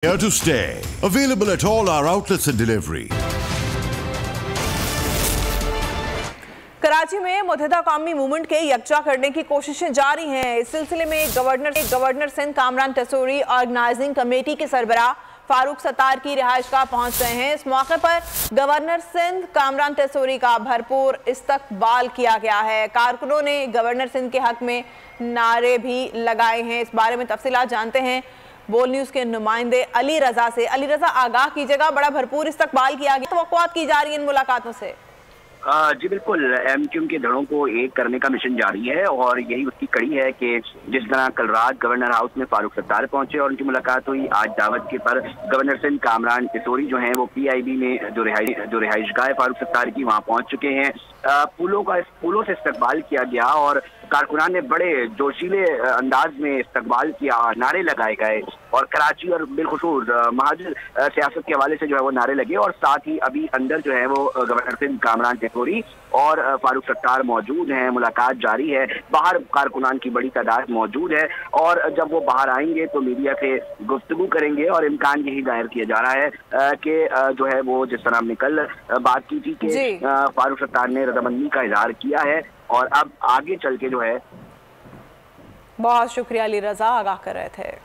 Here to stay. Available at all our outlets and delivery. Karachi में मुत्तहिदा कौमी movement के यकजा करने की कोशिशें जारी हैं। इस सिलसिले में governor Sindh Kamran Tessori organising committee के सरबराह फारूक सत्तार की रिहाइशगाह पहुंच गए हैं। इस मौके पर गवर्नर सिंध कामरान तसूरी का भरपूर इस्तकबाल किया गया है। कारकुनों ने गवर्नर सिंध के हक में नारे भी लगाए हैं। इस बारे में तफसीलात जानते हैं बोल न्यूज़ के नुमाइंदे अली रजा से। अली रजा, आगाह कीजिएगा, बड़ा भरपूर इस्तकबाल किया गया, तवक्कुआत की जा रही है इन मुलाकातों से? जी बिल्कुल, एमक्यूएम के धड़ों को एक करने का मिशन जारी है और यही उसकी कड़ी है कि जिस तरह कल रात गवर्नर हाउस में फारूक सत्तार पहुंचे और उनकी मुलाकात हुई, आज दावत के पर गवर्नर सिंध कामरान तसूरी जो हैं वो पीआईबी में जो रिहाइशगाह है फारूक सत्तार की, वहां पहुंच चुके हैं। फूलों से इस्तकबाल किया गया और कारकुनान ने बड़े जोशीले अंदाज में इस्तकबाल किया, नारे लगाए गए और कराची और बिलखुसूस महाजर सियासत के हवाले से जो है वो नारे लगे। और साथ ही अभी अंदर जो है वो गवर्नर सिंध कामरान तसूरी और फारूक सत्तार मौजूद हैं, मुलाकात जारी है। बाहर कारकुनान की बड़ी तादाद मौजूद है और जब वो बाहर आएंगे तो मीडिया से गुफ्तगू करेंगे और इम्कान यही जाहिर किया जा रहा है कि जो है वो जिस तरह हमने कल बात की थी कि फारूक सत्तार ने रजामंदी का इजहार किया है और अब आगे चल के जो है। बहुत शुक्रिया अली रजा, आगाह कर रहे थे।